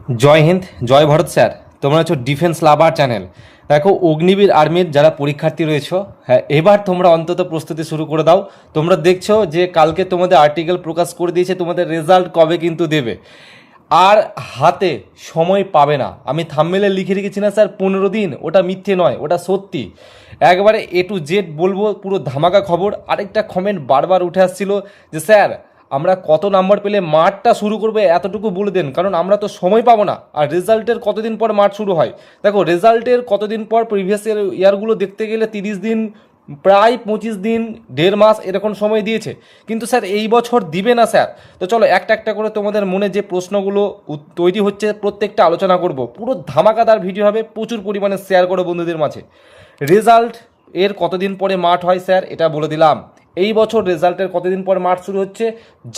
জয় হিন্দ, জয় Bharat sir. তোমরা হচ্ছে defence লাভার channel. দেখো, অগ্নিবীর আর্মির যারা পরীক্ষার্থী রয়েছে, হ্যাঁ, এবার তোমরা অন্তত প্রস্তুতি শুরু করে দাও। তোমরা দেখছো যে কালকে তোমাদের আর্টিকেল প্রকাশ করে দিয়েছে, তোমাদের রেজাল্ট কবে কিন্তু দেবে। আর হাতে সময় পাবে না। আমি থাম্বনেলে লিখে রেখেছি না স্যার 15 দিন, ওটা মিথ্যে নয়, ওটা সত্যি। একবারে A to Z বলবো, পুরো ধামাকা খবর। আরেকটা কমেন্ট বারবার উঠে আসছিল যে স্যার আমরা কত নাম্বার পেলে মাঠটা শুরু করবে এতটুকু বলে দেন, কারণ আমরা তো সময় পাবো না। আর রেজাল্টের কতদিন পর মাঠ শুরু হয়? দেখো, রেজাল্টের কতদিন পর, প্রিভিয়াস ইয়ারগুলো দেখতে গেলে 30 দিন, প্রায় 25 দিন, 1.5 মাস এরকম সময় দিয়েছে। কিন্তু স্যার এই বছর দিবে না স্যার। তো চলো একটা একটা করে তোমাদের মনে যে প্রশ্নগুলো তৈরি হচ্ছে প্রত্যেকটা আলোচনা করব। পুরো ধামাকাদার ভিডিও হবে, প্রচুর পরিমাণে শেয়ার করো বন্ধুদের মাঝে। রেজাল্ট এর কতদিন পরে মাঠ হয় স্যার, এটা বলে দিলাম। এই বছর রেজাল্টের কতদিন পর মাঠ শুরু হচ্ছে?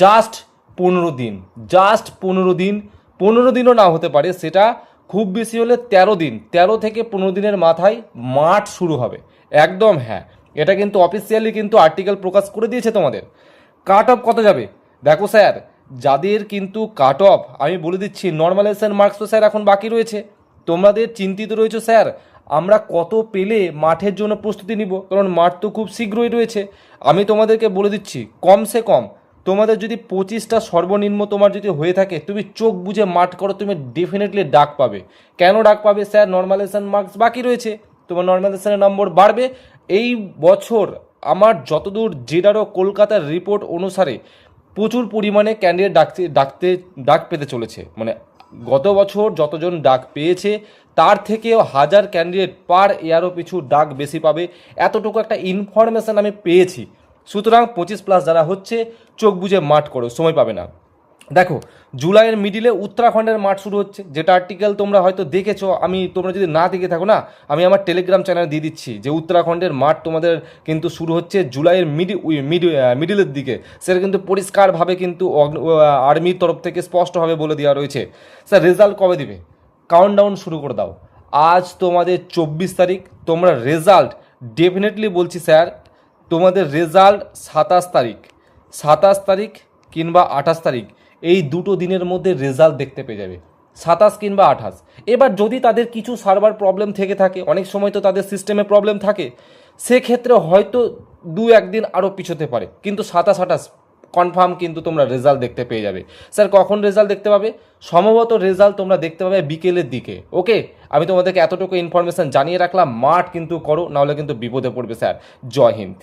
জাস্ট 15 দিন। জাস্ট 15 দিন। 15 দিনও না হতে পারে, সেটা খুব বেশি হলে 13 দিন। 13 থেকে 15 দিনের মাথায় মাঠ শুরু হবে। একদম হ্যাঁ, এটা কিন্তু অফিসিয়ালি কিন্তু আর্টিকেল প্রকাশ করে দিয়েছে তোমাদের। কাট অফ কত যাবে? দেখো স্যার, যাদের কিন্তু কাট অফ আমি বলে দিচ্ছি, নর্মালাইজেশন মার্কস তো স্যার এখন বাকি রয়েছে। তোমাদের চিন্তিত রয়েছে স্যার আমরা কত পেলে মাঠের জন্য প্রস্তুতি নিব, কারণ মাঠ তো খুব শীঘ্রই রয়েছে। আমি তোমাদেরকে বলে দিচ্ছি, কমসে কম তোমাদের যদি 25টা সর্বনিম্ন তোমার যদি হয়ে থাকে, তুমি চোখ বুঝে মাঠ করো, তুমি ডেফিনেটলি ডাক পাবে। কেন ডাক পাবে স্যার? নর্মালাইজেশন মার্কস বাকি রয়েছে, তোমার নর্মালাইজেশনের নম্বর বাড়বে। এই বছর আমার যতদূর জেডারও কলকাতার রিপোর্ট অনুসারে প্রচুর পরিমাণে ক্যান্ডিডেট ডাক পেতে চলেছে। মানে গত বছর যতজন ডাক পেয়েছে তার থেকেও 1000 ক্যান্ডিডেট পার ইয়ারও পিছু ডাক বেশি পাবে, এতটুকু একটা ইনফরমেশান আমি পেয়েছি। সুতরাং 25+ যারা হচ্ছে, চোখ বুঝে মাঠ করো, সময় পাবে না। দেখো, জুলাইয়ের মিডিলে উত্তরাখণ্ডের মাঠ শুরু হচ্ছে, যেটা আর্টিকেল তোমরা হয়তো দেখেছো। তোমরা যদি না দেখে থাকো না, আমি আমার টেলিগ্রাম চ্যানেলে দিয়ে দিচ্ছি যে উত্তরাখণ্ডের মাঠ তোমাদের কিন্তু শুরু হচ্ছে জুলাইয়ের মিডিলের দিকে। সেটা কিন্তু পরিষ্কারভাবে কিন্তু আর্মির তরফ থেকে স্পষ্টভাবে বলে দেওয়া রয়েছে। স্যার রেজাল্ট কবে দিবে? কাউন্টডাউন শুরু করে দাও। আজ তোমাদের 24 তারিখ, তোমরা রেজাল্ট ডেফিনেটলি বলছি স্যার, তোমাদের রেজাল্ট 27 তারিখ। 27 তারিখ কিংবা 28 তারিখ, এই দুটো দিনের মধ্যে রেজাল্ট দেখতে পেয়ে যাবে। 27 কিংবা 28। এবার যদি তাদের কিছু সার্ভার প্রবলেম থেকে থাকে, অনেক সময় তো তাদের সিস্টেমে প্রবলেম থাকে, সেক্ষেত্রে হয়তো 2-1 দিন আরও পিছোতে পারে, কিন্তু 27-28 কনফার্ম কিন্তু তোমরা রেজাল্ট দেখতে পেয়ে যাবে। স্যার কখন রেজাল্ট দেখতে পাবে? সম্ভবত রেজাল্ট তোমরা দেখতে পাবে বিকেলের দিকে। ওকে, আমি তোমাদেরকে এতটুকু ইনফরমেশন জানিয়ে রাখলাম। মাঠ কিন্তু করো, নাহলে কিন্তু বিপদে পড়বে স্যার। জয় হিন্দ।